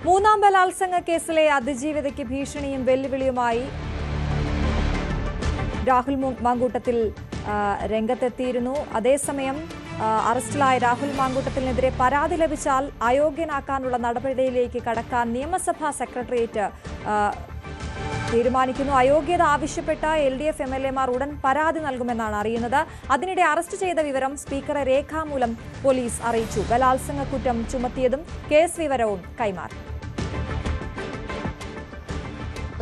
മൂന്നാം ബലാത്സംഗ കേസിലെ അതിജീവിതയ്ക്ക് ഭീഷണിയും വെല്ലുവിളിയുമായി രാഹുൽ മാങ്കൂട്ടത്തിൽ രംഗത്തെത്തിയിരുന്നു. അതേസമയം അറസ്റ്റിലായ രാഹുൽ മാങ്കൂട്ടത്തിനെതിരെ പരാതി ലഭിച്ചാൽ അയോഗ്യനാക്കാനുള്ള നടപടിയിലേക്ക് കടക്കാൻ നിയമസഭാ സെക്രട്ടേറിയറ്റ് തീരുമാനിക്കുന്നു. അയോഗ്യത ആവശ്യപ്പെട്ട LDF MLA-മാർ ഉടൻ പരാതി നൽകുമെന്നാണ് അറിയുന്നത്. അതിനിടെ അറസ്റ്റ് ചെയ്ത വിവരം സ്പീക്കറെ രേഖാമൂലം പോലീസ് അറിയിച്ചു. ബലാത്സംഗ കുറ്റം ചുമത്തിയതും കേസ് വിവരവും കൈമാറി.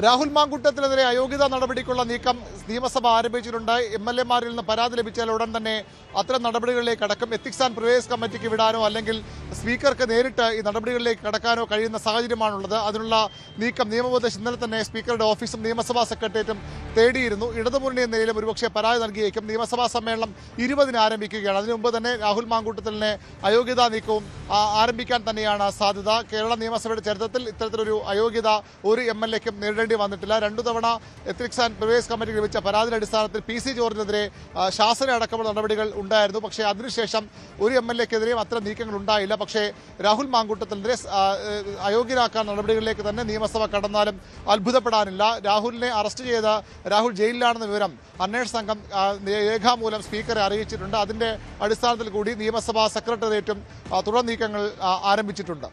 രാഹുൽ മാങ്കൂട്ടത്തിനെതിരെ അയോഗ്യതാ നടപടിക്കുള്ള നീക്കം നിയമസഭ ആരംഭിച്ചിട്ടുണ്ട്. MLA-മാരിൽ നിന്ന് പരാതി ലഭിച്ചാൽ ഉടൻ തന്നെ അത്തരം നടപടികളിലേക്ക് കടക്കും. എത്തിക്സ് ആൻഡ് പ്രിവൈസ് കമ്മിറ്റിക്ക് വിടാനോ അല്ലെങ്കിൽ സ്പീക്കർക്ക് നേരിട്ട് ഈ നടപടികളിലേക്ക് കടക്കാനോ കഴിയുന്ന സാഹചര്യമാണുള്ളത്. അതിനുള്ള നീക്കം നിയമോപദേശം ഇന്നലെ തന്നെ സ്പീക്കറുടെ ഓഫീസും നിയമസഭാ സെക്രട്ടേറിയറ്റും തേടിയിരുന്നു. ഇടതുമുന്നണി എന്ന നിലയിലും ഒരുപക്ഷെ പരാതി നൽകിയേക്കും. നിയമസഭാ സമ്മേളനം 20-ന് ആരംഭിക്കുകയാണ്. അതിനു മുമ്പ് തന്നെ രാഹുൽ മാങ്കൂട്ടത്തിനെ അയോഗ്യതാ നീക്കവും ആരംഭിക്കാൻ തന്നെയാണ് സാധ്യത. കേരള നിയമസഭയുടെ ചരിത്രത്തിൽ ഇത്തരത്തിലൊരു അയോഗ്യത ഒരു MLA-ക്കും നേരിടേണ്ടി വന്നിട്ടില്ല. 2 തവണ എത്തിക്സ് ആൻഡ് പ്രിവൈസ് കമ്മിറ്റിക്ക് ലഭിച്ച പരാതിയുടെ അടിസ്ഥാനത്തിൽ PC ജോർജിനെതിരെ ശാസന അടക്കമുള്ള നടപടികൾ ഉണ്ടായിരുന്നു. പക്ഷേ അതിനുശേഷം ഒരു MLA-ക്കെതിരെയും അത്തരം നീക്കങ്ങൾ ഉണ്ടായില്ല. പക്ഷേ രാഹുൽ മാങ്കൂട്ടത്തിനെതിരെ അയോഗ്യരാക്കാൻ നടപടികളിലേക്ക് തന്നെ നിയമസഭ കടന്നാലും അത്ഭുതപ്പെടാനില്ല. രാഹുലിനെ അറസ്റ്റ് ചെയ്ത രാഹുൽ ജയിലിലാണെന്ന വിവരം അന്വേഷണ സംഘം രേഖാമൂലം സ്പീക്കറെ അറിയിച്ചിട്ടുണ്ട്. അതിന്റെ അടിസ്ഥാനത്തിൽ കൂടി നിയമസഭാ സെക്രട്ടേറിയറ്റും തുടർ നീക്കങ്ങൾ ആരംഭിച്ചിട്ടുണ്ട്.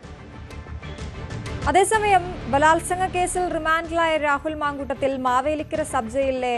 അതേസമയം ബലാത്സംഗ കേസിൽ റിമാൻഡിലായ രാഹുൽ മാങ്കൂട്ടത്തിൽ മാവേലിക്കര സബ് ജയിലിലെ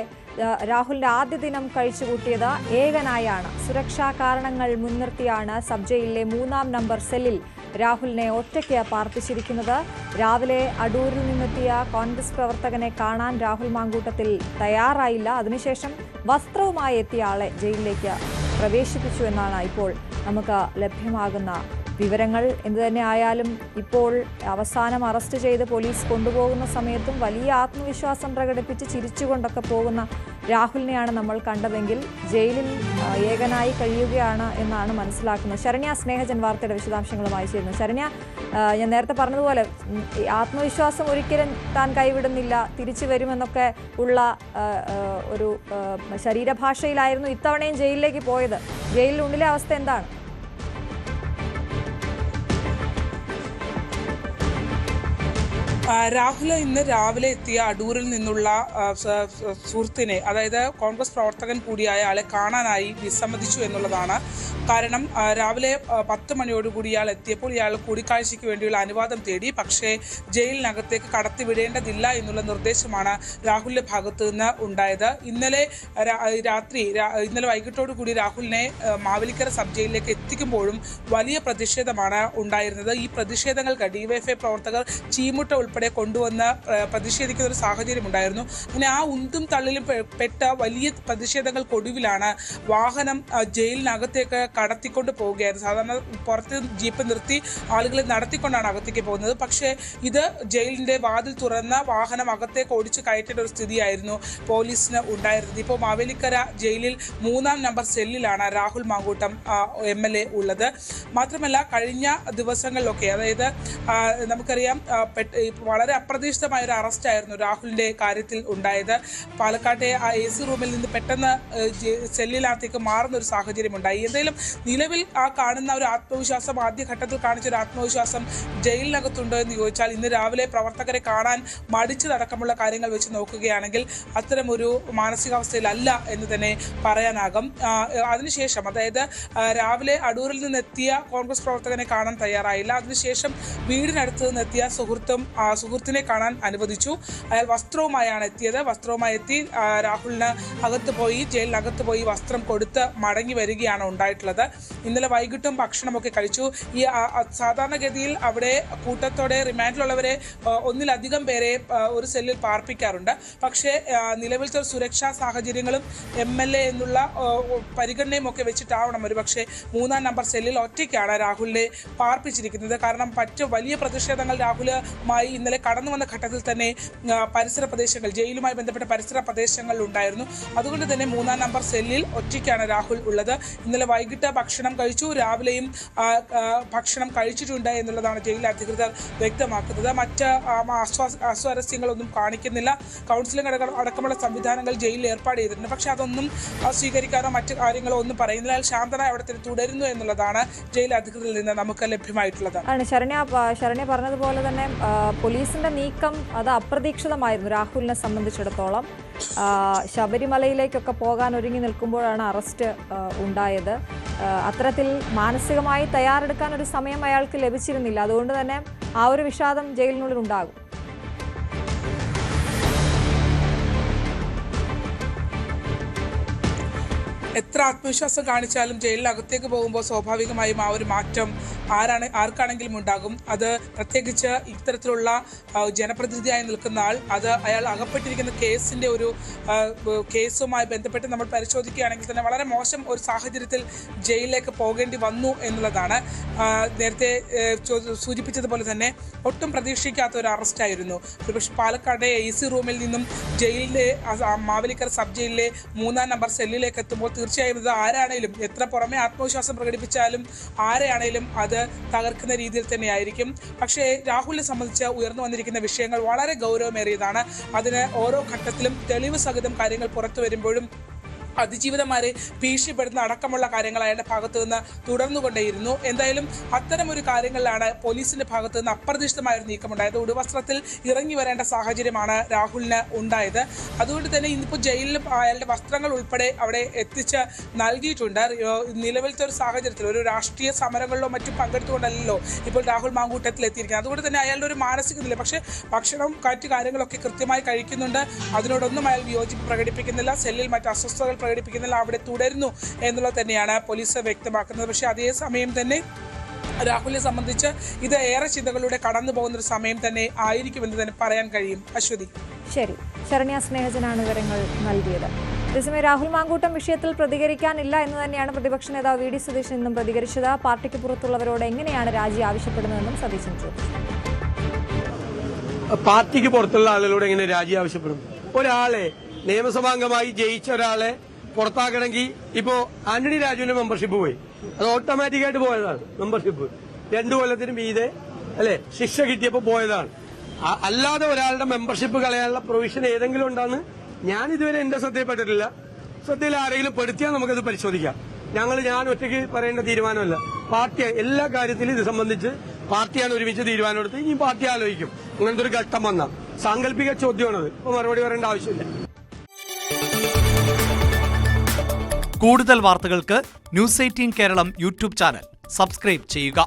രാഹുലിന്റെ ആദ്യ ദിനം കഴിച്ചുകൂട്ടിയത് ഏകനായാണ്. സുരക്ഷാ കാരണങ്ങൾ മുൻനിർത്തിയാണ് സബ് ജയിലിലെ 3-ാം നമ്പർ സെല്ലിൽ രാഹുലിനെ ഒറ്റയ്ക്ക് പാർപ്പിച്ചിരിക്കുന്നത്. രാവിലെ അടൂരിൽ നിന്നെത്തിയ കോൺഗ്രസ് പ്രവർത്തകനെ കാണാൻ രാഹുൽ മാങ്കൂട്ടത്തിൽ തയ്യാറായില്ല. അതിനുശേഷം വസ്ത്രവുമായി എത്തിയ ആളെ ജയിലിലേക്ക് പ്രവേശിപ്പിച്ചു എന്നാണ് ഇപ്പോൾ നമുക്ക് ലഭ്യമാകുന്ന വിവരങ്ങൾ. എന്തുതന്നെ ആയാലും ഇപ്പോൾ അവസാനം അറസ്റ്റ് ചെയ്ത് പോലീസ് കൊണ്ടുപോകുന്ന സമയത്തും വലിയ ആത്മവിശ്വാസം പ്രകടിപ്പിച്ച് ചിരിച്ചുകൊണ്ടൊക്കെ പോകുന്ന രാഹുലിനെയാണ് നമ്മൾ കണ്ടതെങ്കിൽ ജയിലിൽ ഏകനായി കഴിയുകയാണ് എന്നാണ് മനസ്സിലാക്കുന്നത്. ശരണ്യ സ്നേഹജൻ വാർത്തയുടെ വിശദാംശങ്ങളുമായി ചേരുന്നു. ശരണ്യ, ഞാൻ നേരത്തെ പറഞ്ഞതുപോലെ ആത്മവിശ്വാസം ഒരിക്കലും താൻ കൈവിടുന്നില്ല, തിരിച്ചു വരുമെന്നൊക്കെ ഉള്ള ഒരു ശരീരഭാഷയിലായിരുന്നു ഇത്തവണയും ജയിലിലേക്ക് പോയത്. ജയിലിനുള്ളിലെ അവസ്ഥ എന്താണ്? രാഹുൽ ഇന്ന് രാവിലെ എത്തിയ അടൂരിൽ നിന്നുള്ള സുഹൃത്തിനെ, അതായത് കോൺഗ്രസ് പ്രവർത്തകൻ കൂടിയായ ആളെ കാണാനായി വിസമ്മതിച്ചു എന്നുള്ളതാണ്. കാരണം രാവിലെ 10 മണിയോടുകൂടി ഇയാൾ എത്തിയപ്പോൾ ഇയാൾ കൂടിക്കാഴ്ചയ്ക്ക് വേണ്ടിയുള്ള അനുവാദം തേടി. പക്ഷേ ജയിലിനകത്തേക്ക് കടത്തിവിടേണ്ടതില്ല എന്നുള്ള നിർദ്ദേശമാണ് രാഹുലിന്റെ ഭാഗത്തു നിന്ന് ഉണ്ടായത്. ഇന്നലെ വൈകിട്ടോടുകൂടി രാഹുലിനെ മാവേലിക്കര സബ് ജയിലിലേക്ക് എത്തിക്കുമ്പോഴും വലിയ പ്രതിഷേധമാണ് ഉണ്ടായിരുന്നത്. ഈ പ്രതിഷേധങ്ങൾക്ക് DYFI പ്രവർത്തകർ ചീമുട്ട ഉൾപ്പെടെ കൊണ്ടുവന്ന് പ്രതിഷേധിക്കുന്ന ഒരു സാഹചര്യം ഉണ്ടായിരുന്നു. അങ്ങനെ ആ ഉന്തും തള്ളിലും പെട്ട വലിയ പ്രതിഷേധങ്ങൾക്കൊടുവിലാണ് വാഹനം ജയിലിനകത്തേക്ക് കടത്തിക്കൊണ്ട് പോവുകയായിരുന്നു. സാധാരണ പുറത്ത് ജീപ്പ് നിർത്തി ആളുകളെ നടത്തിക്കൊണ്ടാണ് അകത്തേക്ക് പോകുന്നത്. പക്ഷേ ഇത് ജയിലിന്റെ വാതിൽ തുറന്ന വാഹനം അകത്തേക്ക് ഓടിച്ച് കയറ്റേണ്ട ഒരു സ്ഥിതിയായിരുന്നു പോലീസിന് ഉണ്ടായിരുന്നത്. ഇപ്പോൾ മാവേലിക്കര ജയിലിൽ 3-ാം നമ്പർ സെല്ലിലാണ് രാഹുൽ മാങ്കൂട്ടം MLA ഉള്ളത്. മാത്രമല്ല കഴിഞ്ഞ ദിവസങ്ങളിലൊക്കെ, അതായത് നമുക്കറിയാം വളരെ അപ്രതീക്ഷിതമായ ഒരു അറസ്റ്റ് ആയിരുന്നു രാഹുലിന്റെ കാര്യത്തിൽ ഉണ്ടായത്. പാലക്കാട്ടെ ആ AC റൂമിൽ നിന്ന് പെട്ടെന്ന് സെല്ലിനകത്തേക്ക് മാറുന്ന ഒരു സാഹചര്യം ഉണ്ടായി. എന്തായാലും നിലവിൽ ആ കാണുന്ന ഒരു ആത്മവിശ്വാസം, ആദ്യഘട്ടത്തിൽ കാണിച്ച ഒരു ആത്മവിശ്വാസം ജയിലിനകത്തുണ്ടോ എന്ന് ചോദിച്ചാൽ ഇന്ന് രാവിലെ പ്രവർത്തകരെ കാണാൻ മടിച്ചതടക്കമുള്ള കാര്യങ്ങൾ വെച്ച് നോക്കുകയാണെങ്കിൽ അത്തരമൊരു മാനസികാവസ്ഥയിലല്ല എന്ന് തന്നെ പറയാനാകും. അതിനുശേഷം, അതായത് രാവിലെ അടൂരിൽ നിന്നെത്തിയ കോൺഗ്രസ് പ്രവർത്തകനെ കാണാൻ തയ്യാറായില്ല. അതിനുശേഷം വീടിനടുത്ത് നിന്നെത്തിയ സുഹൃത്തിനെ കാണാൻ അനുവദിച്ചു. അയാൾ വസ്ത്രവുമായാണ് എത്തിയത്. വസ്ത്രവുമായി എത്തി രാഹുലിന് ജയിലിനകത്ത് പോയി വസ്ത്രം കൊടുത്ത് മടങ്ങി വരികയാണ് ഉണ്ടായിട്ടുള്ളത്. ഇന്നലെ വൈകിട്ടും ഭക്ഷണമൊക്കെ കഴിച്ചു. ഈ സാധാരണഗതിയിൽ അവിടെ കൂട്ടത്തോടെ റിമാൻഡിലുള്ളവരെ ഒന്നിലധികം പേരെ ഒരു സെല്ലിൽ പാർപ്പിക്കാറുണ്ട്. പക്ഷേ നിലവിലത്തെ സുരക്ഷാ സാഹചര്യങ്ങളും MLA എന്നുള്ള പരിഗണനയും ഒക്കെ വെച്ചിട്ടാവണം ഒരുപക്ഷെ 3-ാം നമ്പർ സെല്ലിൽ ഒറ്റയ്ക്കാണ് രാഹുലിനെ പാർപ്പിച്ചിരിക്കുന്നത്. കാരണം മറ്റു വലിയ പ്രതിഷേധങ്ങൾ രാഹുലുമായി ഇന്നലെ കടന്നു വന്ന ഘട്ടത്തിൽ തന്നെ പരിസര പ്രദേശങ്ങൾ, ജയിലുമായി ബന്ധപ്പെട്ട പരിസര പ്രദേശങ്ങളിൽ ഉണ്ടായിരുന്നു. അതുകൊണ്ട് തന്നെ 3-ാം നമ്പർ സെല്ലിൽ ഒറ്റയ്ക്കാണ് രാഹുൽ ഉള്ളത്. ഇന്നലെ വൈകിട്ട് വൈകിട്ട് ഭക്ഷണം കഴിച്ചു, രാവിലെയും ഭക്ഷണം കഴിച്ചിട്ടുണ്ട് എന്നുള്ളതാണ് ജയിൽ അധികൃതർ വ്യക്തമാക്കുന്നത്. മറ്റ് അസ്വാരസ്യങ്ങളൊന്നും കാണിക്കുന്നില്ല. കൗൺസിലിംഗ് അടക്കമുള്ള സംവിധാനങ്ങൾ ജയിലിൽ ഏർപ്പാട് ചെയ്തിട്ടുണ്ട്. പക്ഷെ അതൊന്നും സ്വീകരിക്കാനോ മറ്റു കാര്യങ്ങളോ ഒന്നും പറയുന്നില്ല. ശാന്തനായി അവിടെ തന്നെ തുടരുന്നു എന്നുള്ളതാണ് ജയിൽ അധികൃതരിൽ നിന്ന് നമുക്ക് ലഭ്യമായിട്ടുള്ളത്. ശരണ്യ പറഞ്ഞതുപോലെ തന്നെ പോലീസിന്റെ നീക്കം അത് അപ്രതീക്ഷിതമായിരുന്നു രാഹുലിനെ സംബന്ധിച്ചിടത്തോളം. ശബരിമലയിലേക്കൊക്കെ പോകാൻ ഒരുങ്ങി നിൽക്കുമ്പോഴാണ് അറസ്റ്റ് ഉണ്ടായത്. അത്തരത്തിൽ മാനസികമായി തയ്യാറെടുക്കാൻ ഒരു സമയം അയാൾക്ക് ലഭിച്ചിരുന്നില്ല. അതുകൊണ്ട് തന്നെ ആ ഒരു വിഷാദം ജയിലിനുള്ളിൽ ഉണ്ടാകും. എത്ര ആത്മവിശ്വാസം കാണിച്ചാലും ജയിലിനകത്തേക്ക് പോകുമ്പോൾ സ്വാഭാവികമായും ആ ഒരു മാറ്റം ആർക്കാണെങ്കിലും ഉണ്ടാകും. അത് പ്രത്യേകിച്ച് ഇത്തരത്തിലുള്ള ജനപ്രതിനിധിയായി നിൽക്കുന്ന ആൾ, അത് അയാൾ അകപ്പെട്ടിരിക്കുന്ന കേസുമായി ബന്ധപ്പെട്ട് നമ്മൾ പരിശോധിക്കുകയാണെങ്കിൽ തന്നെ വളരെ മോശം ഒരു സാഹചര്യത്തിൽ ജയിലിലേക്ക് പോകേണ്ടി വന്നു എന്നുള്ളതാണ്. നേരത്തെ സൂചിപ്പിച്ചതുപോലെ തന്നെ ഒട്ടും പ്രതീക്ഷിക്കാത്ത ഒരു അറസ്റ്റായിരുന്നു. ഒരുപക്ഷെ പാലക്കാട് AC റൂമിൽ നിന്നും ജയിലിലെ മാവേലിക്കര സബ് ജയിലിലെ 3-ാം നമ്പർ സെല്ലിലേക്ക് എത്തുമ്പോൾ തീർച്ചയായും ഇത് ആരാണേലും എത്ര പുറമെ ആത്മവിശ്വാസം പ്രകടിപ്പിച്ചാലും ആരെയാണേലും അത് തകർക്കുന്ന രീതിയിൽ തന്നെയായിരിക്കും. പക്ഷേ രാഹുലിനെ സംബന്ധിച്ച് ഉയർന്നു വന്നിരിക്കുന്ന വിഷയങ്ങൾ വളരെ ഗൗരവമേറിയതാണ്. അതിന് ഓരോ ഘട്ടത്തിലും തെളിവ് സഹിതം കാര്യങ്ങൾ പുറത്തു വരുമ്പോഴും അതിജീവിതന്മാരെ ഭീഷണിപ്പെടുന്ന അടക്കമുള്ള കാര്യങ്ങൾ അയാളുടെ ഭാഗത്തു നിന്ന് തുടർന്നുകൊണ്ടേയിരുന്നു. എന്തായാലും അത്തരം ഒരു കാര്യങ്ങളിലാണ് പോലീസിന്റെ ഭാഗത്തു നിന്ന് അപ്രതീക്ഷിതമായ ഒരു നീക്കമുണ്ടായത്. ഉടുവസ്ത്രത്തിൽ ഇറങ്ങി വരേണ്ട സാഹചര്യമാണ് രാഹുലിന് ഉണ്ടായത്. അതുകൊണ്ട് തന്നെ ഇന്നിപ്പോൾ ജയിലിലും അയാളുടെ വസ്ത്രങ്ങൾ ഉൾപ്പെടെ അവിടെ എത്തിച്ച് നൽകിയിട്ടുണ്ട്. നിലവിലത്തെ ഒരു സാഹചര്യത്തിൽ ഒരു രാഷ്ട്രീയ സമരങ്ങളിലോ മറ്റും പങ്കെടുത്തുകൊണ്ടല്ലോ ഇപ്പോൾ രാഹുൽ മാങ്കൂട്ടത്തിൽ എത്തിയിരിക്കുന്നത്. അതുകൊണ്ട് തന്നെ അയാളുടെ ഒരു മാനസിക നില, പക്ഷേ ഭക്ഷണവും മറ്റു കാര്യങ്ങളൊക്കെ കൃത്യമായി കഴിക്കുന്നുണ്ട്. അതിനോടൊന്നും അയാൾ വിയോജിപ്പ് പ്രകടിപ്പിക്കുന്നില്ല. സെല്ലിൽ മറ്റ് അസ്വസ്ഥതകൾ പ്രകടിപ്പിക്കുന്നില്ല, അവിടെ തുടരുന്നു എന്നുള്ളത് തന്നെയാണ് പോലീസ് വ്യക്തമാക്കുന്നത്. പക്ഷേ അതേസമയം തന്നെ രാഹുലിനെ സംബന്ധിച്ച് ഇത് ഏറെ ചിന്തകളിലൂടെ കടന്നു പോകുന്ന ഒരു സമയം തന്നെ ആയിരിക്കുമെന്ന് തന്നെ പറയാൻ കഴിയും. അശ്വതി. ശരി, ശരണ്യ സ്നേഹജനാണ് വിവരങ്ങൾ നൽകിയത്. അതേസമയം രാഹുൽ മാങ്കൂട്ടം വിഷയത്തിൽ പ്രതികരിക്കാനില്ല എന്ന് തന്നെയാണ് പ്രതിപക്ഷ നേതാവ് VD സതീശൻ ഇന്നും പ്രതികരിച്ചത്. പാർട്ടിക്ക് പുറത്തുള്ളവരോട് എങ്ങനെയാണ് രാജി ആവശ്യപ്പെടുന്നതെന്നും സതീശൻ ചോദിച്ചു. പാർട്ടിക്ക് പുറത്തുള്ള ആളുകളോട് എങ്ങനെ രാജി ആവശ്യപ്പെടും? ഒരാളെ നിയമസഭാംഗമായി ജയിച്ച ഒരാളെ പുറത്താക്കണമെങ്കിൽ ഇപ്പോ ആന്റണി രാജുവിന്റെ മെമ്പർഷിപ്പ് പോയി, അത് ഓട്ടോമാറ്റിക്കായിട്ട് പോയതാണ്. മെമ്പർഷിപ്പ് 2 കൊല്ലത്തിന് മീതെ അല്ലെ ശിക്ഷ കിട്ടിയപ്പോ പോയതാണ്. അല്ലാതെ ഒരാളുടെ മെമ്പർഷിപ്പ് കളയാനുള്ള പ്രൊവിഷൻ ഏതെങ്കിലും ഉണ്ടെന്ന് ഞാൻ ഇതുവരെ എന്റെ ശ്രദ്ധയിൽപ്പെട്ടിട്ടില്ല. ശ്രദ്ധയിൽ ആരെങ്കിലും പെടുത്തിയാൽ നമുക്കത് പരിശോധിക്കാം. ഞാൻ ഒറ്റയ്ക്ക് പറയേണ്ട തീരുമാനമല്ല. പാർട്ടി എല്ലാ കാര്യത്തിലും ഇത് സംബന്ധിച്ച് പാർട്ടിയാണ് ഒരുമിച്ച് തീരുമാനമെടുത്ത് ഇനി പാർട്ടി ആലോചിക്കും. അങ്ങനത്തെ ഒരു ഘട്ടം വന്ന സാങ്കല്പിക ചോദ്യമാണത്. ഇപ്പൊ മറുപടി പറയേണ്ട ആവശ്യമില്ല. കൂടുതൽ വാർത്തകൾക്ക് News 18 കേരളം യൂട്യൂബ് ചാനൽ സബ്സ്ക്രൈബ് ചെയ്യുക.